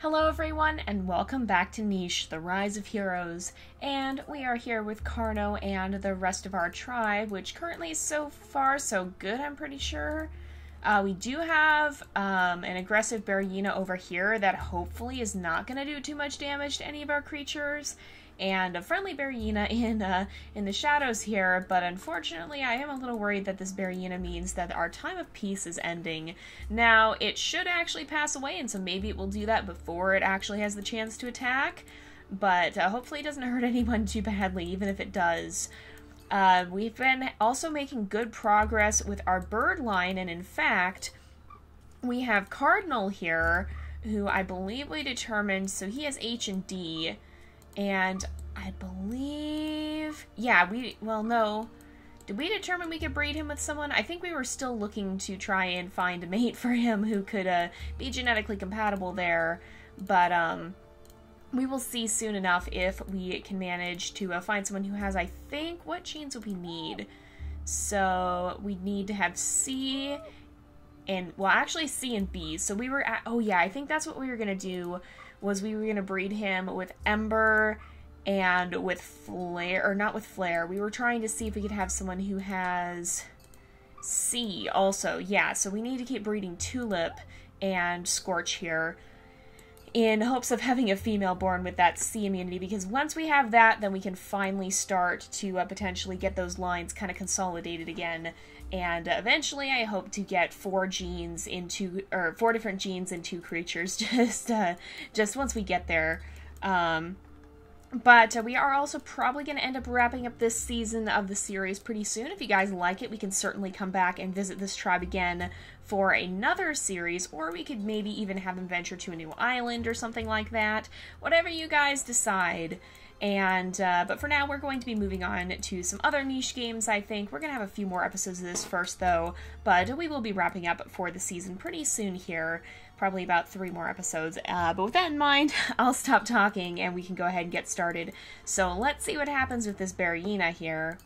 Hello everyone, and welcome back to Niche, the Rise of Heroes, and we are here with Carno and the rest of our tribe, which currently is so far so good, I'm pretty sure. We do have an aggressive bearyena over here that hopefully is not going to do too much damage to any of our creatures, and a friendly bearyena in the shadows here, but unfortunately I am a little worried that this bearyena means that our time of peace is ending. Now, it should actually pass away, and so maybe it will do that before it actually has the chance to attack, but hopefully it doesn't hurt anyone too badly, even if it does. We've been also making good progress with our bird line, and in fact, we have Cardinal here, who I believe we determined, so he has H and D, and I believe, yeah, well, no. Did we determine we could breed him with someone? I think we were still looking to try and find a mate for him who could be genetically compatible there, but we will see soon enough if we can manage to find someone who has, I think, what genes would we need? So we need to have C and, well, actually C and B. So we were at, oh yeah, I think that's what we were going to do, was we were going to breed him with Ember and with Flare, or not with Flare. We were trying to see if we could have someone who has C also. Yeah, so we need to keep breeding Tulip and Scorch here in hopes of having a female born with that C immunity, because once we have that, then we can finally start to potentially get those lines kind of consolidated again. And eventually I hope to get 4 genes into, or 4 different genes in 2 creatures, just once we get there. But we are also probably going to end up wrapping up this season of the series pretty soon. If you guys like it, we can certainly come back and visit this tribe again for another series, or we could maybe even have them venture to a new island or something like that. Whatever you guys decide. And, but for now, we're going to be moving on to some other niche games, I think. We're going to have a few more episodes of this first, though, but we will be wrapping up for the season pretty soon here. Probably about 3 more episodes. But with that in mind, I'll stop talking and we can go ahead and get started. So let's see what happens with this bearyena here.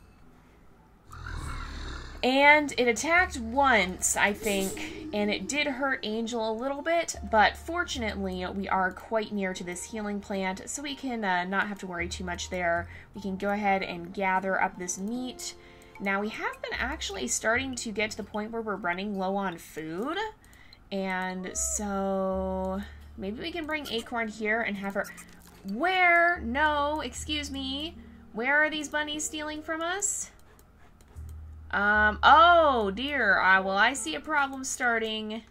And it attacked once, I think, and it did hurt Angel a little bit, but fortunately we are quite near to this healing plant, so we can not have to worry too much there. We can go ahead and gather up this meat. Now, we have been actually starting to get to the point where we're running low on food, and so maybe we can bring Acorn here and have her... Where? No, excuse me. Where are these bunnies stealing from us? Oh dear, well, I see a problem starting,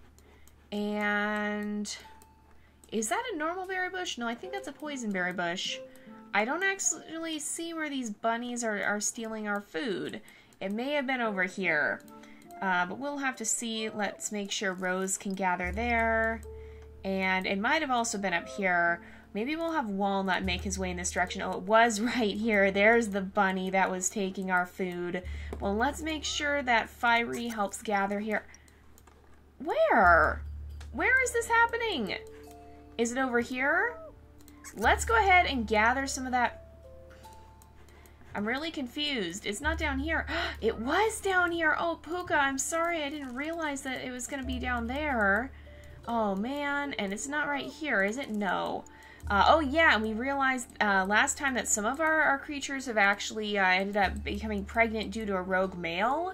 and is that a normal berry bush? No, I think that's a poison berry bush. I don't actually see where these bunnies are stealing our food. It may have been over here, but we'll have to see. Let's make sure Rose can gather there, and it might have also been up here. Maybe we'll have Walnut make his way in this direction. Oh, it was right here. There's the bunny that was taking our food. Well, let's make sure that Fiery helps gather here. Where? Where is this happening? Is it over here? Let's go ahead and gather some of that. I'm really confused. It's not down here. It was down here. Oh, Puka, I'm sorry. I didn't realize that it was going to be down there. Oh, man. And it's not right here, is it? No. Oh yeah, and we realized last time that some of our creatures have actually ended up becoming pregnant due to a rogue male,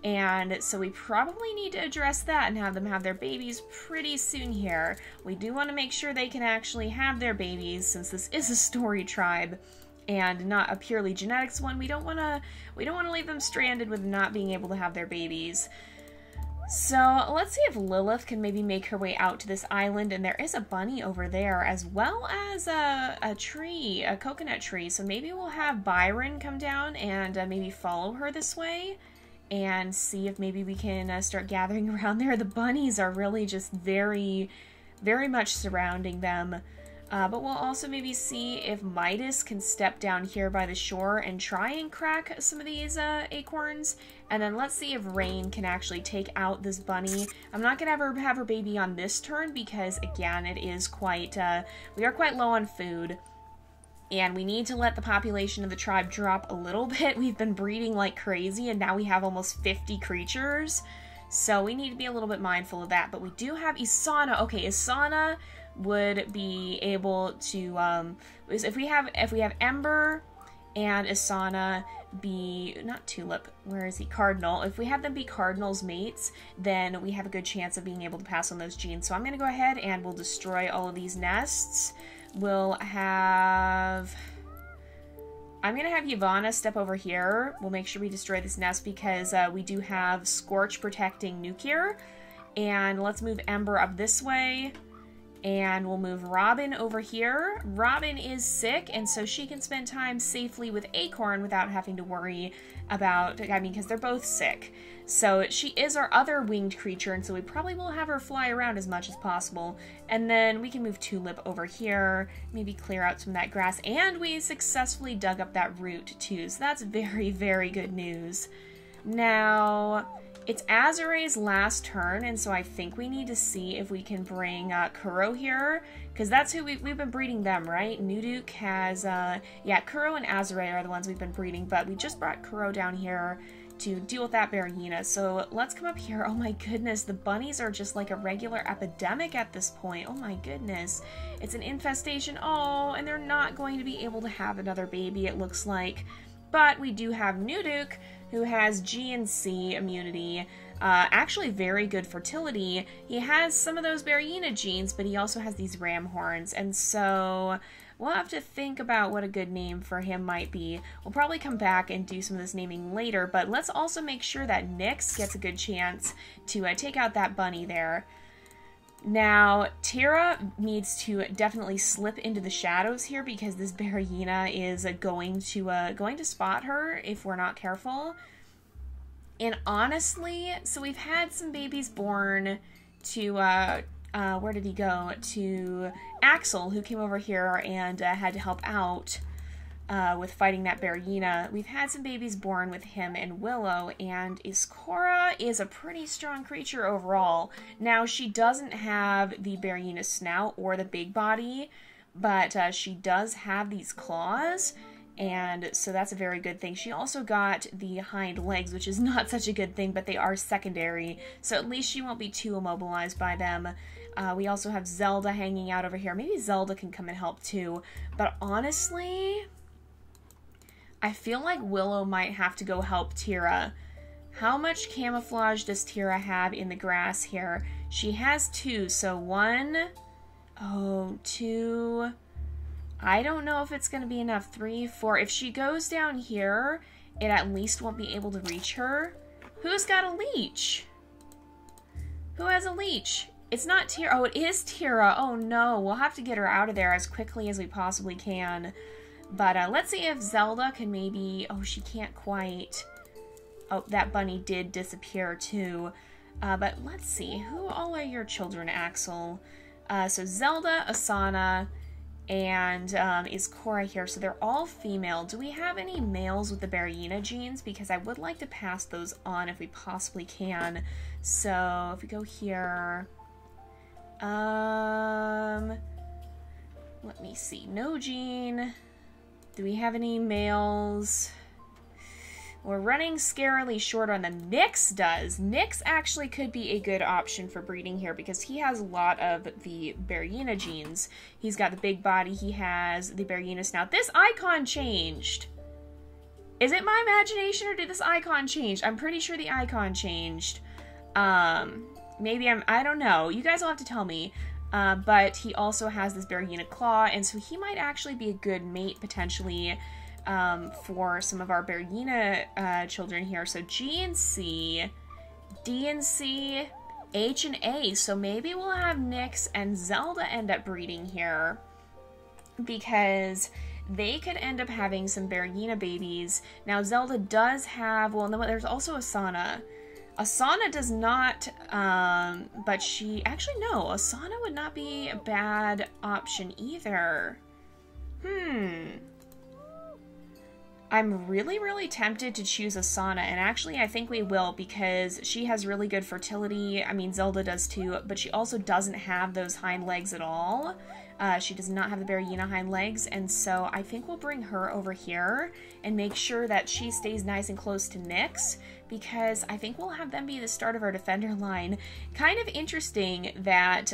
and so we probably need to address that and have them have their babies pretty soon here. We do want to make sure they can actually have their babies, since this is a story tribe and not a purely genetics one. We don't want to leave them stranded with not being able to have their babies. So let's see if Lilith can maybe make her way out to this island, and there is a bunny over there, as well as a tree, a coconut tree. So maybe we'll have Byron come down and maybe follow her this way, and see if maybe we can start gathering around there. The bunnies are really just very, very much surrounding them. But we'll also maybe see if Midas can step down here by the shore and try and crack some of these acorns. And then let's see if Rain can actually take out this bunny. I'm not going to have her baby on this turn because, again, it is quite, we are quite low on food. And we need to let the population of the tribe drop a little bit. We've been breeding like crazy, and now we have almost 50 creatures. So we need to be a little bit mindful of that. But we do have Isana. Okay, Isana would be able to, if we have Ember and Asana be, not Tulip, where is he? Cardinal. If we have them be Cardinal's mates, then we have a good chance of being able to pass on those genes. So I'm going to go ahead and we'll destroy all of these nests. We'll have... I'm going to have Yavanna step over here. We'll make sure we destroy this nest because we do have Scorch protecting Rokukir. And let's move Ember up this way. And we'll move Robin over here. Robin is sick, and so she can spend time safely with Acorn without having to worry about, I mean, because they're both sick. So she is our other winged creature, and so we probably will have her fly around as much as possible. And then we can move Tulip over here, maybe clear out some of that grass. And we successfully dug up that root, too. So that's very, very good news. Now... it's Azure's last turn, and so I think we need to see if we can bring Kuro here, because that's who we've been breeding them, right? Nuduk has, yeah, Kuro and Azure are the ones we've been breeding, but we just brought Kuro down here to deal with that bearyena. So let's come up here. Oh my goodness, the bunnies are just like a regular epidemic at this point. Oh my goodness. It's an infestation. Oh, and they're not going to be able to have another baby, it looks like. But we do have Nuduk, who has G and C immunity, actually very good fertility. He has some of those bearyena genes, but he also has these ram horns, and so we'll have to think about what a good name for him might be. We'll probably come back and do some of this naming later, but let's also make sure that Nyx gets a good chance to take out that bunny there. Now, Tira needs to definitely slip into the shadows here because this bearyena is going to spot her if we're not careful. And honestly, so we've had some babies born to, where did he go? To Axel, who came over here and had to help out with fighting that bearyena. We've had some babies born with him and Willow, and Iskora is a pretty strong creature overall. Now, she doesn't have the bearyena snout or the big body, but she does have these claws, and so that's a very good thing. She also got the hind legs, which is not such a good thing, but they are secondary, so at least she won't be too immobilized by them. We also have Zelda hanging out over here. Maybe Zelda can come and help too, but honestly... I feel like Willow might have to go help Tira. How much camouflage does Tira have in the grass here? She has 2, so 1, 2, I don't know if it's going to be enough, 3, 4. If she goes down here, it at least won't be able to reach her. Who's got a leech? Who has a leech? It's not Tira. Oh, it is Tira. Oh no, we'll have to get her out of there as quickly as we possibly can. But let's see if Zelda can maybe... oh, she can't quite... oh, that bunny did disappear too. But let's see. Who all are your children, Axel? So Zelda, Asana, and is Cora here. So they're all female. Do we have any males with the bearyena genes? Because I would like to pass those on if we possibly can. So if we go here... let me see. No gene... do we have any males? We're running scarily short on them. Nyx does. Nyx actually could be a good option for breeding here because he has a lot of the bearyena genes. He's got the big body. He has the bearyena snout. This icon changed. Is it my imagination or did this icon change? I'm pretty sure the icon changed. Maybe I don't know. You guys will have to tell me. But he also has this bearyena claw, and so he might actually be a good mate, potentially, for some of our bearyena children here. So G and C, D and C, H and A. So maybe we'll have Nyx and Zelda end up breeding here, because they could end up having some bearyena babies. Now, Zelda does have... well, no, there's also Asana. Asana does not, but she... actually, no. Asana would not be a bad option either. I'm really, really tempted to choose Asana, and actually I think we will because she has really good fertility. I mean, Zelda does too, but she also doesn't have those hind legs at all. She does not have the bearyena hind legs, and so I think we'll bring her over here and make sure that she stays nice and close to Nyx, because I think we'll have them be the start of our defender line. Kind of interesting that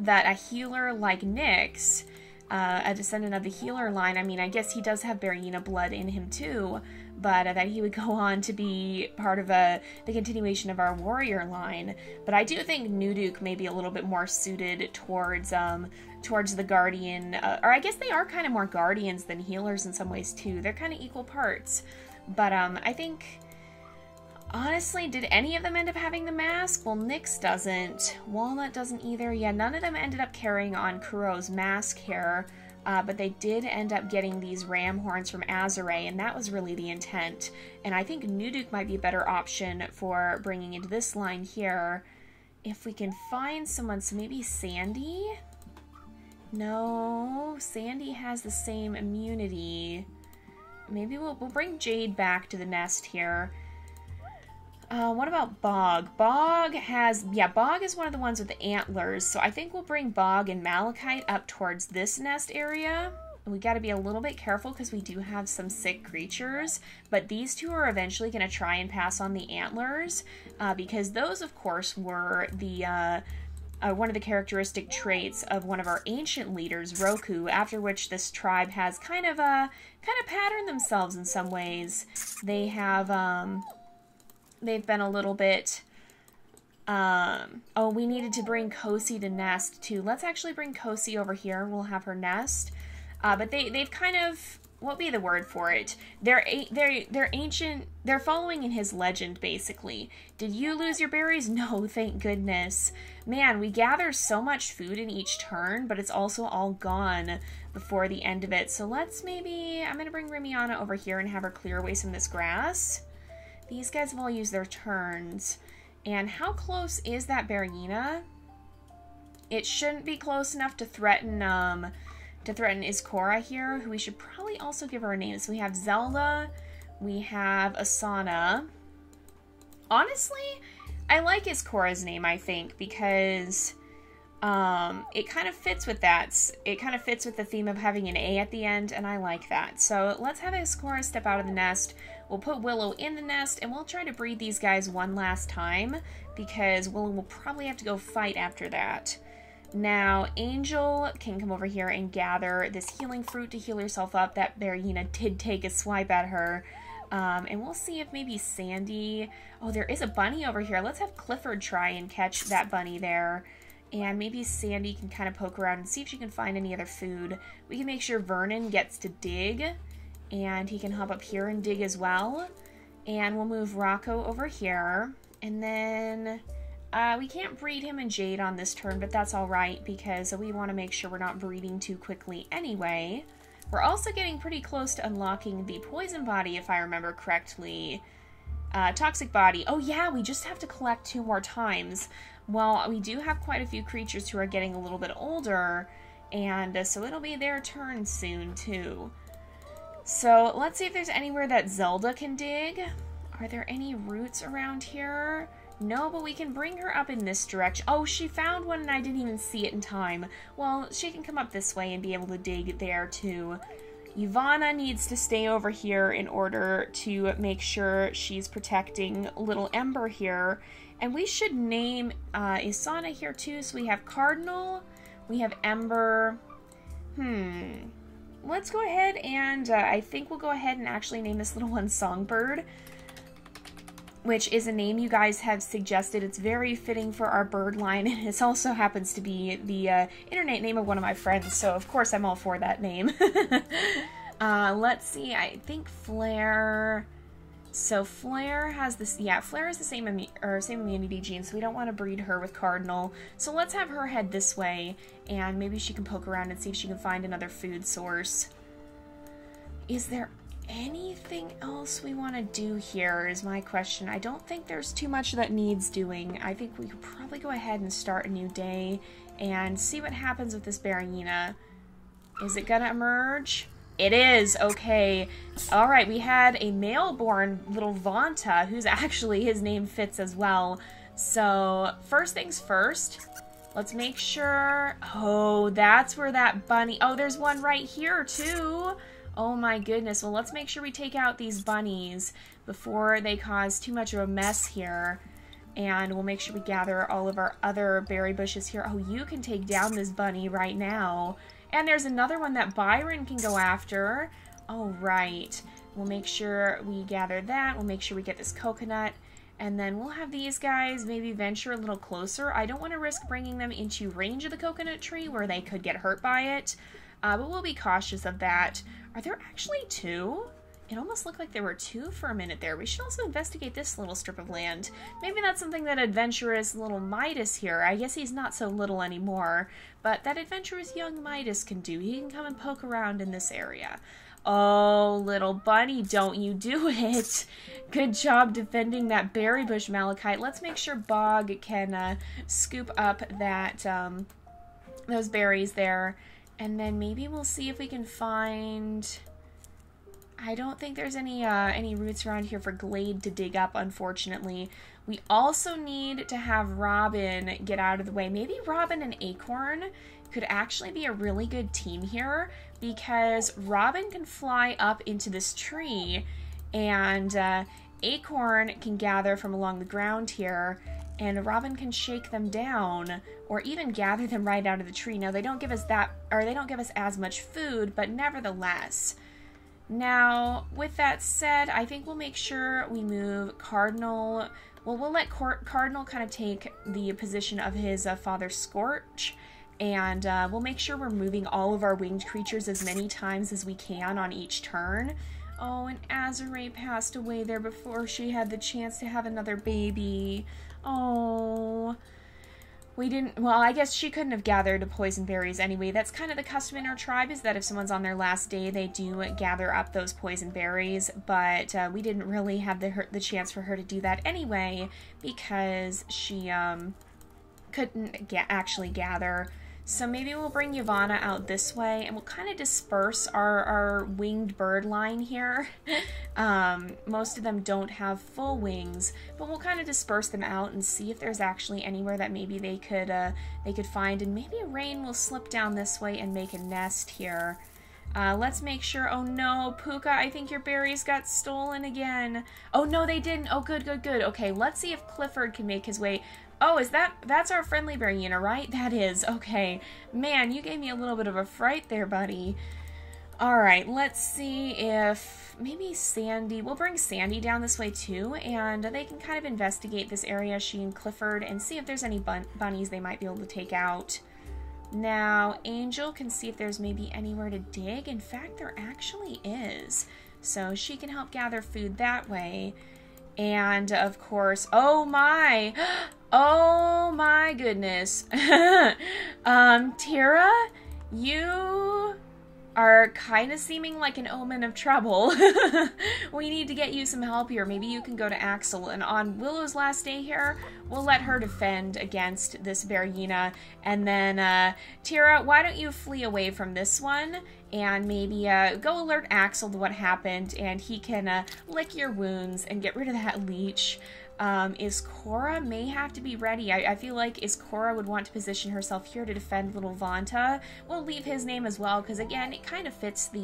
that a healer like Nyx, a descendant of the healer line, I mean, I guess he does have bearyena blood in him too, but that he would go on to be part of the continuation of our warrior line. But I do think Nuduk may be a little bit more suited towards the guardian, or I guess they are kind of more guardians than healers in some ways too. They're kind of equal parts. But I think, honestly, did any of them end up having the mask? Well, Nyx doesn't. Walnut doesn't either. Yeah, none of them ended up carrying on Kuro's mask here. But they did end up getting these ram horns from Azure, and that was really the intent. And I think Nuduk might be a better option for bringing into this line here. If we can find someone, so maybe Sandy? No, Sandy has the same immunity. Maybe we'll bring Jade back to the nest here. What about Bog? Bog is one of the ones with the antlers, so I think we'll bring Bog and Malachite up towards this nest area. We got to be a little bit careful because we do have some sick creatures, but these two are eventually going to try and pass on the antlers, because those, of course, were the one of the characteristic traits of one of our ancient leaders, Roku, after which this tribe has kind of patterned themselves in some ways. They have they've been a little bit, oh, we needed to bring Kosi to nest too. Let's actually bring Kosi over here. We'll have her nest. But they've kind of, what would be the word for it? They're ancient, they're following in his legend, basically. Did you lose your berries? No, thank goodness. Man, we gather so much food in each turn, but it's also all gone before the end of it. So let's maybe, I'm going to bring Rimiana over here and have her clear away some of this grass. These guys have all used their turns. And how close is that bearyena? It shouldn't be close enough to threaten Iskora here, who we should probably also give her a name. So we have Zelda, we have Asana. Honestly, I like Iskora's name, I think, because it kind of fits with that. It kind of fits with the theme of having an A at the end, and I like that. So let's have Iskora step out of the nest. We'll put Willow in the nest, and we'll try to breed these guys one last time, because Willow will probably have to go fight after that. Now, Angel can come over here and gather this healing fruit to heal herself up. That bearyena did take a swipe at her. And we'll see if maybe Sandy... Oh, there is a bunny over here. Let's have Clifford try and catch that bunny there. And maybe Sandy can kind of poke around and see if she can find any other food. We can make sure Vernon gets to dig. And he can hop up here and dig as well. And we'll move Rocco over here. And then... we can't breed him and Jade on this turn, but that's alright because we want to make sure we're not breeding too quickly anyway. We're also getting pretty close to unlocking the poison body, if I remember correctly. Toxic body. Oh yeah, we just have to collect 2 more times. Well, we do have quite a few creatures who are getting a little bit older, and so it'll be their turn soon too. So let's see if there's anywhere that Zelda can dig. Are there any roots around here? No, but we can bring her up in this direction. Oh, she found one and I didn't even see it in time. Well, she can come up this way and be able to dig there too. Ivana needs to stay over here in order to make sure she's protecting little Ember here. And we should name Isana here too. So we have Cardinal, we have Ember. Let's go ahead and I think we'll go ahead and actually name this little one Songbird, which is a name you guys have suggested. It's very fitting for our bird line, and it also happens to be the internet name of one of my friends, so of course I'm all for that name. Let's see, I think Flare... So Flare has this... Yeah, Flare has the same immunity gene, so we don't want to breed her with Cardinal. So let's have her head this way, and maybe she can poke around and see if she can find another food source. Is there anything else we want to do here is my question. I don't think there's too much that needs doing. I think we could probably go ahead and start a new day and see what happens with this bearyena. Is it gonna emerge? It is! Okay. Alright, we had a male-born little Vanta, who's actually, his name fits as well. So, first things first, let's make sure... Oh, that's where that bunny... Oh, there's one right here, too! Oh my goodness. Well, let's make sure we take out these bunnies before they cause too much of a mess here. And we'll make sure we gather all of our other berry bushes here. Oh, you can take down this bunny right now. And there's another one that Byron can go after. All right. We'll make sure we gather that. We'll make sure we get this coconut. And then we'll have these guys maybe venture a little closer. I don't want to risk bringing them into range of the coconut tree where they could get hurt by it. But we'll be cautious of that. Are there actually two? It almost looked like there were two for a minute there. We should also investigate this little strip of land. Maybe that's something that adventurous little Midas here, I guess he's not so little anymore, but that adventurous young Midas can do. He can come and poke around in this area. Oh, little bunny, don't you do it. Good job defending that berry bush, Malachite. Let's make sure Bog can scoop up that those berries there, and then maybe we'll see if we can find... I don't think there's any roots around here for Glade to dig up, unfortunately. We also need to have Robin get out of the way. Maybe Robin and Acorn could actually be a really good team here, because Robin can fly up into this tree, and Acorn can gather from along the ground here, and Robin can shake them down, or even gather them right out of the tree. Now, they don't give us as much food, but nevertheless... Now, with that said, I think we'll make sure we move Cardinal. Well, we'll let Cardinal kind of take the position of his father Scorch, and we'll make sure we're moving all of our winged creatures as many times as we can on each turn. Oh, and Azure passed away there before she had the chance to have another baby. Oh... We didn't, well, I guess she couldn't have gathered poison berries anyway. That's kind of the custom in our tribe, is that if someone's on their last day, they do gather up those poison berries, but we didn't really have the chance for her to do that anyway, because she couldn't actually gather. So maybe we'll bring Yavanna out this way, and we'll kind of disperse our winged bird line here. Most of them don't have full wings, but we'll kind of disperse them out and see if there's actually anywhere that maybe they could find, and maybe Rain will slip down this way and make a nest here. Let's make sure. Oh no, Puka, I think your berries got stolen again. Oh no, they didn't. Oh, good, good, good. Okay, let's see if Clifford can make his way. Oh, that's our friendly bearyena, right? That is. Okay. Man, you gave me a little bit of a fright there, buddy. Alright, let's see if maybe Sandy, we'll bring Sandy down this way too, and they can kind of investigate this area, she and Clifford, and see if there's any bunnies they might be able to take out. Now, Angel can see if there's maybe anywhere to dig. In fact, there actually is. So she can help gather food that way. And, of course, oh my goodness. Tira, you are kind of seeming like an omen of trouble. We need to get you some help here. Maybe you can go to Axel, and on Willow's last day here, we'll let her defend against this bearyena. And then, Tira, why don't you flee away from this one, and maybe go alert Axel to what happened, and he can lick your wounds and get rid of that leech. Cora may have to be ready. I feel like Cora would want to position herself here to defend little Vanta. We'll leave his name as well, because again, it kind of fits the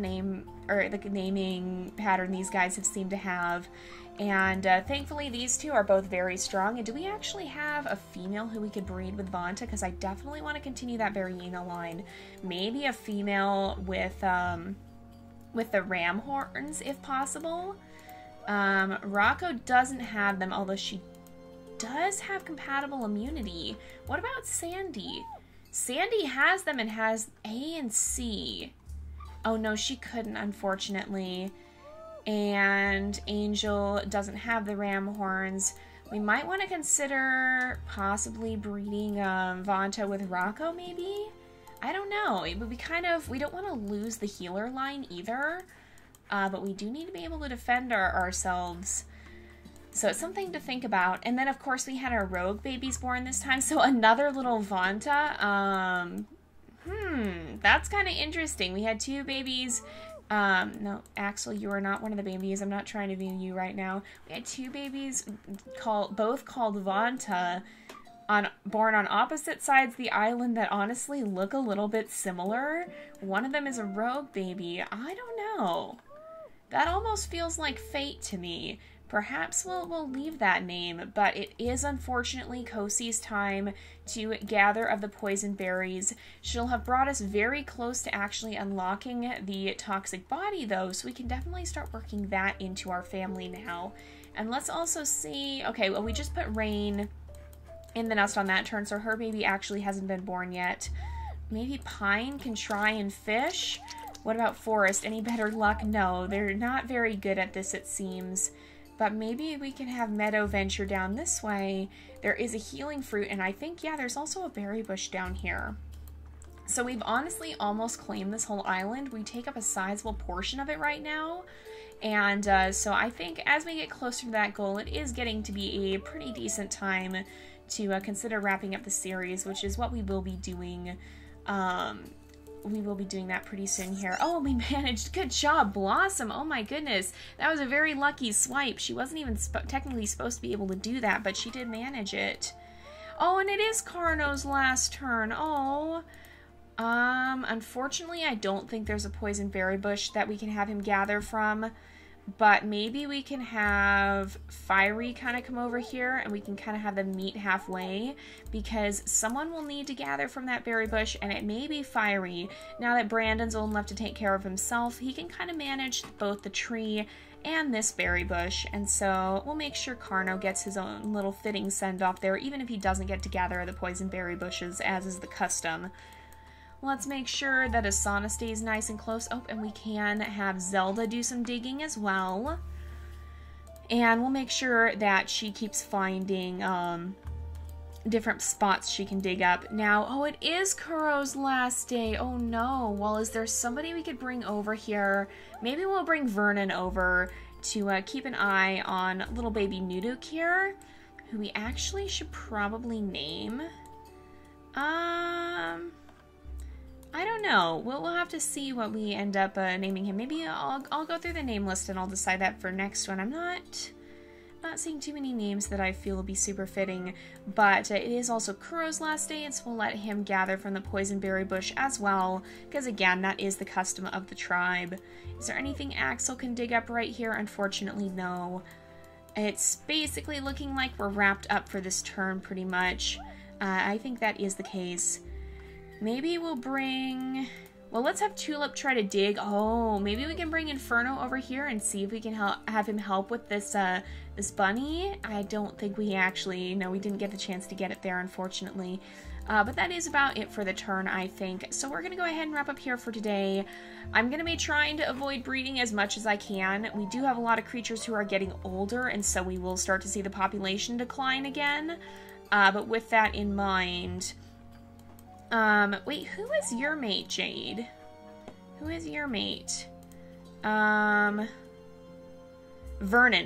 name, or the naming pattern these guys have seemed to have. And thankfully these two are both very strong. And do we actually have a female who we could breed with Vanta? Because I definitely want to continue that bearyena line. Maybe a female with the ram horns, if possible. Rocco doesn't have them, although she does have compatible immunity. What about Sandy? Sandy has them and has A and C. Oh no, she couldn't, unfortunately. And Angel doesn't have the ram horns. We might want to consider possibly breeding Vanta with Rocco, maybe? I don't know. It would be kind of... We don't want to lose the healer line either. But we do need to be able to defend ourselves. So it's something to think about. And then, of course, we had our rogue babies born this time. So another little Vanta. That's kind of interesting. We had two babies. No, Axel, you are not one of the babies. I'm not trying to view you right now. We had two babies both called Vanta, born on opposite sides of the island that honestly look a little bit similar. One of them is a rogue baby. I don't know. That almost feels like fate to me. perhaps we'll leave that name, but it is unfortunately Kosei's time to gather of the poison berries. She'll have brought us very close to actually unlocking the toxic body though, so we can definitely start working that into our family now. And let's also see, okay, well we just put Rain in the nest on that turn, so her baby actually hasn't been born yet. Maybe Pine can try and fish? What about Forest? Any better luck? No, they're not very good at this, it seems. But maybe we can have Meadow venture down this way. There is a healing fruit, and I think, yeah, there's also a berry bush down here. So we've honestly almost claimed this whole island. We take up a sizable portion of it right now. And so I think as we get closer to that goal, it is getting to be a pretty decent time to consider wrapping up the series, which is what we will be doing. We will be doing that pretty soon here. Oh, we managed. Good job, Blossom. Oh my goodness. That was a very lucky swipe. She wasn't even technically supposed to be able to do that, but she did manage it. Oh, and it is Carno's last turn. Oh. Unfortunately, I don't think there's a poison berry bush that we can have him gather from. But maybe we can have Fiery kind of come over here and we can kind of have them meet halfway, because someone will need to gather from that berry bush, and it may be Fiery. Now that Brandon's old enough to take care of himself, he can kind of manage both the tree and this berry bush, and so we'll make sure Carno gets his own little fitting send-off there, even if he doesn't get to gather the poison berry bushes, as is the custom. Let's make sure that Asana stays nice and close. Oh, and we can have Zelda do some digging as well. And we'll make sure that she keeps finding different spots she can dig up. Now, oh, it is Kuro's last day. Oh no. Well, is there somebody we could bring over here? Maybe we'll bring Vernon over to keep an eye on little baby Nuduk here, who we actually should probably name. I don't know. We'll have to see what we end up naming him. Maybe I'll go through the name list and I'll decide that for next one. I'm not seeing too many names that I feel will be super fitting, but it is also Kuro's last day, and so we'll let him gather from the poison berry bush as well, because again, that is the custom of the tribe. Is there anything Axel can dig up right here? Unfortunately, no. It's basically looking like we're wrapped up for this turn pretty much. I think that is the case. Maybe we'll bring... Well, let's have Tulip try to dig. Oh, maybe we can bring Inferno over here and see if we can have him help with this this bunny. I don't think we actually... No, we didn't get the chance to get it there, unfortunately. But that is about it for the turn, I think. So we're going to go ahead and wrap up here for today. I'm going to be trying to avoid breeding as much as I can. We do have a lot of creatures who are getting older, and so we will start to see the population decline again. But with that in mind... wait, who is your mate, Jade? Who is your mate? Vernon.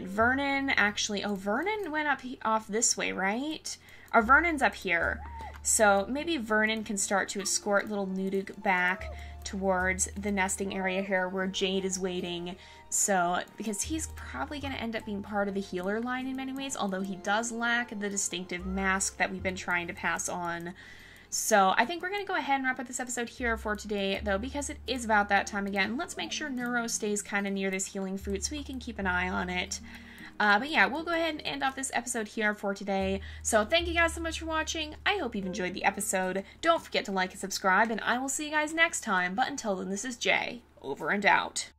Vernon actually... Oh, Vernon went off this way, right? Or Vernon's up here. So maybe Vernon can start to escort little Nuduk back towards the nesting area here where Jade is waiting. So, because he's probably going to end up being part of the healer line in many ways, although he does lack the distinctive mask that we've been trying to pass on. So I think we're going to go ahead and wrap up this episode here for today, though, because it is about that time again. Let's make sure Neuro stays kind of near this healing fruit so we can keep an eye on it. But yeah, we'll go ahead and end off this episode here for today. So thank you guys so much for watching. I hope you've enjoyed the episode. Don't forget to like and subscribe, and I will see you guys next time. But until then, this is Jay, over and out.